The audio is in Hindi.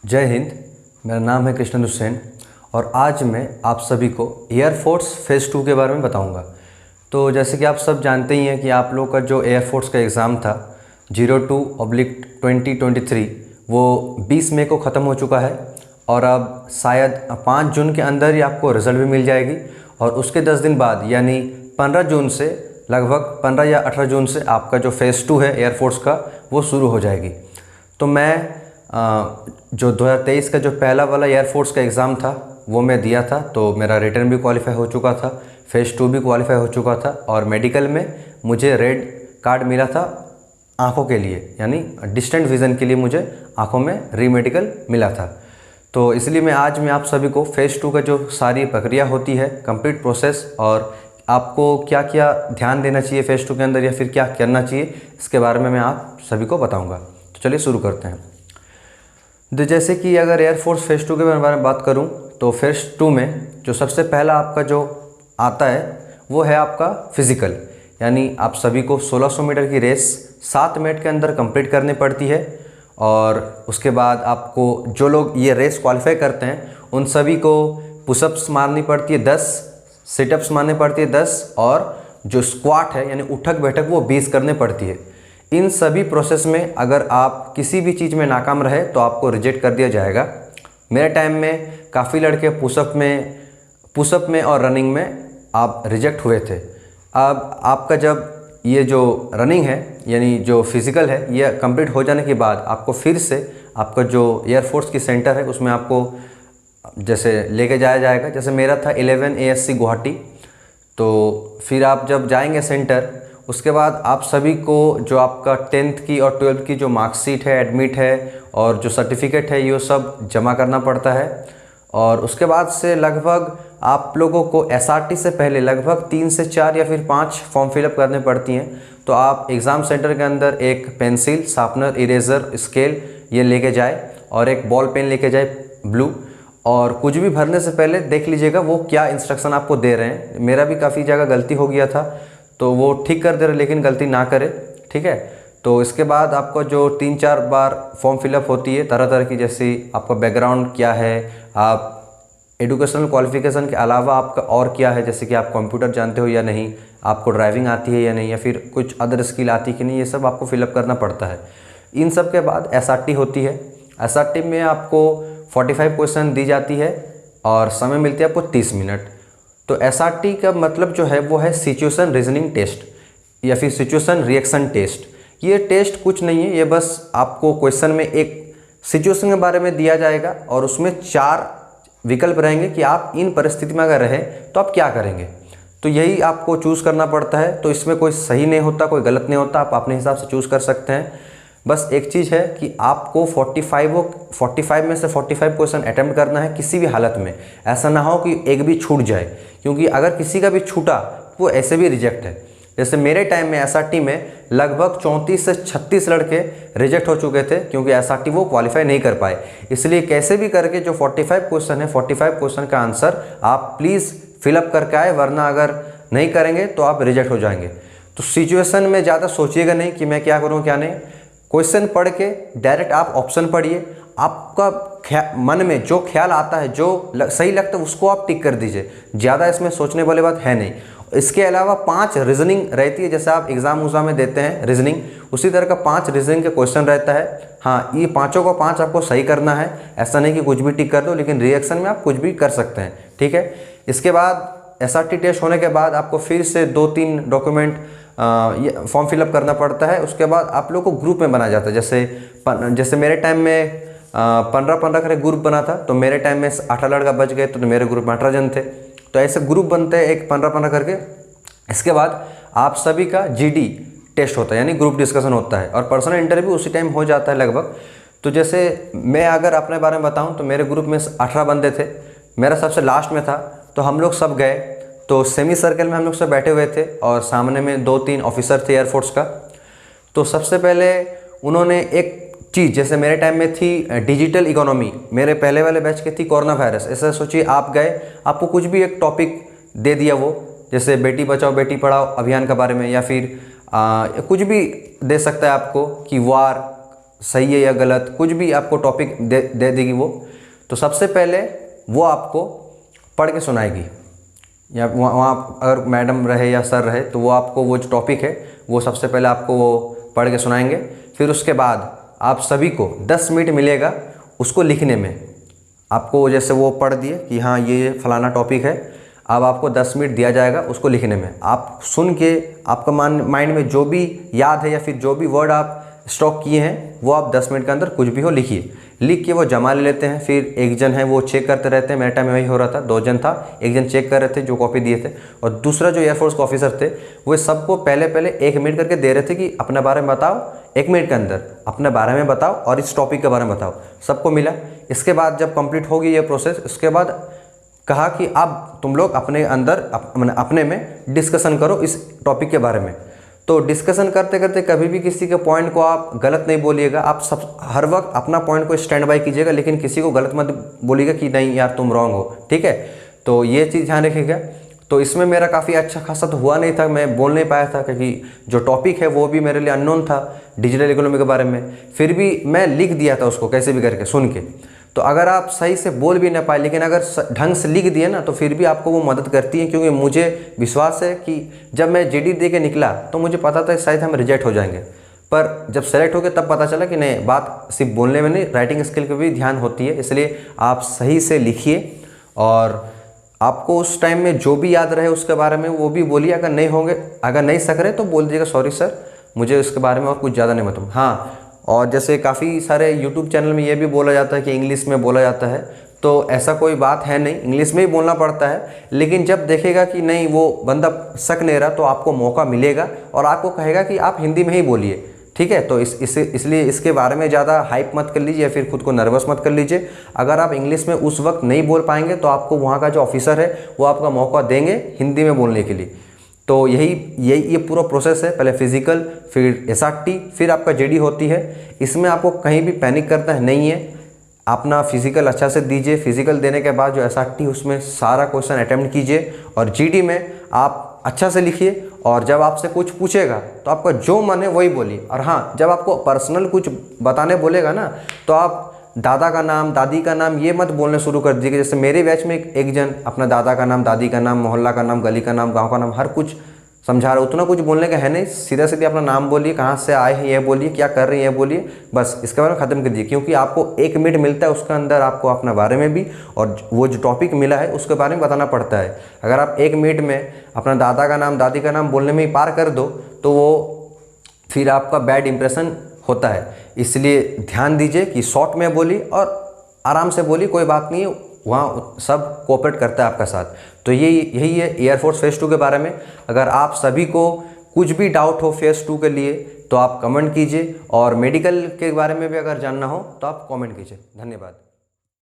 जय हिंद। मेरा नाम है कृष्णन हुसैन और आज मैं आप सभी को एयरफोर्स फेज़ 2 के बारे में बताऊंगा। तो जैसे कि आप सब जानते ही हैं कि आप लोग का जो एयरफोर्स का एग्ज़ाम था 02/2023 वो 20 मई को ख़त्म हो चुका है और अब शायद 5 जून के अंदर ही आपको रिज़ल्ट भी मिल जाएगी और उसके 10 दिन बाद यानी 15 जून से लगभग 15 या 18 जून से आपका जो फेज़ 2 है एयरफोर्स का वो शुरू हो जाएगी। तो मैं जो 2023 का जो पहला वाला एयरफोर्स का एग्ज़ाम था वो मैं दिया था, तो मेरा रिटर्न भी क्वालिफाई हो चुका था, फेज़ 2 भी क्वालिफाई हो चुका था और मेडिकल में मुझे रेड कार्ड मिला था आँखों के लिए, यानी डिस्टेंट विज़न के लिए मुझे आँखों में री मेडिकल मिला था। तो इसलिए मैं आज मैं आप सभी को फेज़ 2 का जो सारी प्रक्रिया होती है, कंप्लीट प्रोसेस और आपको क्या क्या ध्यान देना चाहिए फेज़ 2 के अंदर या फिर क्या करना चाहिए, इसके बारे में मैं आप सभी को बताऊँगा। तो चलिए शुरू करते हैं। तो जैसे कि अगर एयरफोर्स फेज़ 2 के बारे में बात करूं तो फेज़ 2 में जो सबसे पहला आपका जो आता है वो है आपका फिज़िकल, यानी आप सभी को 1600 मीटर की रेस 7 मिनट के अंदर कंप्लीट करनी पड़ती है। और उसके बाद आपको जो लोग ये रेस क्वालिफाई करते हैं उन सभी को पुशअप्स मारनी पड़ती है 10, सिटअप्स मारनी पड़ती है 10 और जो स्क्वाट है यानी उठक बैठक वो 20 करनी पड़ती है। इन सभी प्रोसेस में अगर आप किसी भी चीज़ में नाकाम रहे तो आपको रिजेक्ट कर दिया जाएगा। मेरे टाइम में काफ़ी लड़के पुशअप में और रनिंग में आप रिजेक्ट हुए थे। अब आपका जब ये जो रनिंग है यानी जो फिज़िकल है ये कंप्लीट हो जाने के बाद आपको फिर से आपका जो एयरफोर्स की सेंटर है उसमें आपको जैसे लेके जाया जाएगा। जैसे मेरा था 11 ASC गुवाहाटी, तो फिर आप जब जाएंगे सेंटर उसके बाद आप सभी को जो आपका 10th की और 12th की जो मार्कशीट है, एडमिट है और जो सर्टिफिकेट है ये सब जमा करना पड़ता है। और उसके बाद से लगभग आप लोगों को SRT से पहले लगभग 3 से 4 या फिर 5 फॉर्म फिलअप करने पड़ती हैं। तो आप एग्ज़ाम सेंटर के अंदर एक पेंसिल, शार्पनर, इरेज़र, स्केल ये लेके जाए और एक बॉल पेन लेके जाए ब्लू, और कुछ भी भरने से पहले देख लीजिएगा वो क्या इंस्ट्रक्शन आपको दे रहे हैं। मेरा भी काफ़ी जगह गलती हो गया था तो वो ठीक कर दे रहे, लेकिन गलती ना करे, ठीक है। तो इसके बाद आपको जो 3-4 बार फॉर्म फिलअप होती है तरह तरह की, जैसे आपका बैकग्राउंड क्या है, आप एजुकेशनल क्वालिफिकेशन के अलावा आपका और क्या है, जैसे कि आप कंप्यूटर जानते हो या नहीं, आपको ड्राइविंग आती है या नहीं, या फिर कुछ अदर स्किल आती है कि नहीं, ये सब आपको फिलअप करना पड़ता है। इन सब के बाद SRT होती है। SRT में आपको 45 क्वेश्चन दी जाती है और समय मिलती है आपको 30 मिनट। तो SRT का मतलब जो है वो है सिचुएशन रीजनिंग टेस्ट या फिर सिचुएशन रिएक्शन टेस्ट। ये टेस्ट कुछ नहीं है, ये बस आपको क्वेश्चन में एक सिचुएशन के बारे में दिया जाएगा और उसमें 4 विकल्प रहेंगे कि आप इन परिस्थिति में अगर रहे तो आप क्या करेंगे। तो यही आपको चूज़ करना पड़ता है। तो इसमें कोई सही नहीं होता, कोई गलत नहीं होता, आप अपने हिसाब से चूज़ कर सकते हैं। बस एक चीज़ है कि आपको 45 में से 45 क्वेश्चन अटेम्प्ट करना है किसी भी हालत में। ऐसा ना हो कि एक भी छूट जाए, क्योंकि अगर किसी का भी छूटा वो ऐसे भी रिजेक्ट है। जैसे मेरे टाइम में SRT में लगभग 34 से 36 लड़के रिजेक्ट हो चुके थे क्योंकि SRT वो क्वालिफाई नहीं कर पाए। इसलिए कैसे भी करके जो 45 क्वेश्चन है 45 क्वेश्चन का आंसर आप प्लीज़ फिलअप करके आए, वरना अगर नहीं करेंगे तो आप रिजेक्ट हो जाएंगे। तो सिचुएशन में ज़्यादा सोचिएगा नहीं कि मैं क्या करूँ क्या नहीं। क्वेश्चन पढ़ के डायरेक्ट आप ऑप्शन पढ़िए, आपका मन में जो ख्याल आता है, जो सही लगता है उसको आप टिक कर दीजिए। ज़्यादा इसमें सोचने वाली बात है नहीं। इसके अलावा 5 रीजनिंग रहती है, जैसे आप एग्ज़ाम में देते हैं रीजनिंग, उसी तरह का 5 रीजनिंग का क्वेश्चन रहता है। हाँ, ये पाँचों को 5 आपको सही करना है, ऐसा नहीं कि कुछ भी टिक कर दो, लेकिन रिएक्शन में आप कुछ भी कर सकते हैं, ठीक है। इसके बाद SRT टेस्ट होने के बाद आपको फिर से 2-3 डॉक्यूमेंट ये फॉर्म फिलअप करना पड़ता है। उसके बाद आप लोग को ग्रुप में बनाया जाता है। जैसे मेरे टाइम में 15-15 का ग्रुप बना था, तो मेरे टाइम में 18 लड़का बच गए तो मेरे ग्रुप में 18 जन थे। तो ऐसे ग्रुप बनते हैं एक 15-15 करके। इसके बाद आप सभी का GD टेस्ट होता है, यानी ग्रुप डिस्कशन होता है, और पर्सनल इंटरव्यू उसी टाइम हो जाता है लगभग। तो जैसे मैं अगर अपने बारे में बताऊँ तो मेरे ग्रुप में 18 बंदे थे, मेरा सबसे लास्ट में था। तो हम लोग सब गए, तो सेमी सर्कल में हम लोग सब बैठे हुए थे और सामने में 2-3 ऑफिसर थे एयरफोर्स का। तो सबसे पहले उन्होंने एक चीज़, जैसे मेरे टाइम में थी डिजिटल इकोनॉमी, मेरे पहले वाले बैच के थी कोरोना वायरस। ऐसा सोचिए आप गए, आपको कुछ भी एक टॉपिक दे दिया, वो जैसे बेटी बचाओ बेटी पढ़ाओ अभियान के बारे में, या फिर कुछ भी दे सकता है आपको कि वार सही है या गलत, कुछ भी आपको टॉपिक दे देगी वो। तो सबसे पहले वो आपको पढ़ के सुनाएगी, या वहाँ अगर मैडम रहे या सर रहे तो वो आपको वो जो टॉपिक है वो सबसे पहले आपको वो पढ़ के सुनाएंगे। फिर उसके बाद आप सभी को 10 मिनट मिलेगा उसको लिखने में। आपको जैसे वो पढ़ दिए कि हाँ ये फलाना टॉपिक है, अब आपको 10 मिनट दिया जाएगा उसको लिखने में। आप सुन के आपका माइंड में जो भी याद है या फिर जो भी वर्ड आप स्टॉक किए हैं वो आप 10 मिनट के अंदर कुछ भी हो लिखिए। लिख के वो जमा ले लेते हैं। फिर एक जन है वो चेक करते रहते हैं। मेरे टाइम में वही हो रहा था, 2 जन था, एक जन चेक कर रहे थे जो कॉपी दिए थे, और दूसरा जो एयरफोर्स के ऑफिसर थे वो सबको पहले 1 मिनट करके दे रहे थे कि अपने बारे में बताओ, 1 मिनट के अंदर अपने बारे में बताओ और इस टॉपिक के बारे में बताओ। सबको मिला। इसके बाद जब कंप्लीट होगी ये प्रोसेस, उसके बाद कहा कि अब तुम लोग अपने अंदर अपने में डिस्कशन करो इस टॉपिक के बारे में। तो डिस्कशन करते करते कभी भी किसी के पॉइंट को आप गलत नहीं बोलिएगा। आप सब हर वक्त अपना पॉइंट को स्टैंड बाय कीजिएगा, लेकिन किसी को गलत मत बोलिएगा कि नहीं यार तुम रॉन्ग हो, ठीक है। तो ये चीज़ ध्यान रखिएगा। तो इसमें मेरा काफ़ी अच्छा खासा तो हुआ नहीं था, मैं बोल नहीं पाया था क्योंकि जो टॉपिक है वो भी मेरे लिए अननोन था डिजिटल इकोनॉमी के बारे में। फिर भी मैं लिख दिया था उसको कैसे भी करके सुन के। तो अगर आप सही से बोल भी ना पाए लेकिन अगर ढंग से लिख दिए ना तो फिर भी आपको वो मदद करती है, क्योंकि मुझे विश्वास है कि जब मैं जीडी दे के निकला तो मुझे पता था शायद हम रिजेक्ट हो जाएंगे, पर जब सेलेक्ट हो गए तब पता चला कि नहीं, बात सिर्फ बोलने में नहीं, राइटिंग स्किल पे भी ध्यान होती है। इसलिए आप सही से लिखिए और आपको उस टाइम में जो भी याद रहे उसके बारे में वो भी बोलिए। अगर नहीं सक रहे तो बोल दीजिएगा सॉरी सर, मुझे उसके बारे में और कुछ ज़्यादा नहीं मालूम। हाँ, और जैसे काफ़ी सारे यूट्यूब चैनल में ये भी बोला जाता है कि इंग्लिश में बोला जाता है, तो ऐसा कोई बात है नहीं, इंग्लिश में ही बोलना पड़ता है। लेकिन जब देखेगा कि नहीं वो बंदा सक नहीं रहा तो आपको मौका मिलेगा और आपको कहेगा कि आप हिंदी में ही बोलिए, ठीक है। तो इसलिए इसके बारे में ज़्यादा हाइप मत कर लीजिए या फिर खुद को नर्वस मत कर लीजिए। अगर आप इंग्लिश में उस वक्त नहीं बोल पाएंगे तो आपको वहाँ का जो ऑफिसर है वो आपका मौका देंगे हिंदी में बोलने के लिए। तो ये पूरा प्रोसेस है, पहले फिजिकल, फिर एसआरटी, फिर आपका जीडी होती है। इसमें आपको कहीं भी पैनिक करना नहीं है, अपना फिजिकल अच्छा से दीजिए। फिजिकल देने के बाद जो एसआरटी उसमें सारा क्वेश्चन अटेम्प्ट कीजिए और जीडी में आप अच्छा से लिखिए। और जब आपसे कुछ पूछेगा तो आपका जो मन है वही बोलिए। और हाँ, जब आपको पर्सनल कुछ बताने बोलेगा ना तो आप दादा का नाम, दादी का नाम ये मत बोलने शुरू कर दीजिए। जैसे मेरे बैच में एक जन अपना दादा का नाम, दादी का नाम, मोहल्ला का नाम, गली का नाम, गांव का नाम, हर कुछ समझा रहा। उतना कुछ बोलने का है नहीं, सीधा सीधा अपना नाम बोलिए, कहाँ से आए हैं ये बोलिए, क्या कर रहे हैं ये बोलिए, बस इसके बारे में ख़त्म कर दीजिए। क्योंकि आपको 1 मिनट मिलता है, उसके अंदर आपको अपने बारे में भी और वो जो टॉपिक मिला है उसके बारे में बताना पड़ता है। अगर आप 1 मिनट में अपना दादा का नाम, दादी का नाम बोलने में ही पार कर दो तो वो फिर आपका बैड इंप्रेशन होता है। इसलिए ध्यान दीजिए कि शॉर्ट में बोली और आराम से बोली, कोई बात नहीं है, वहाँ सब कोऑपरेट करता है आपका साथ। तो यही है एयरफोर्स फेज़ 2 के बारे में। अगर आप सभी को कुछ भी डाउट हो फेज़ 2 के लिए तो आप कमेंट कीजिए, और मेडिकल के बारे में भी अगर जानना हो तो आप कमेंट कीजिए। धन्यवाद।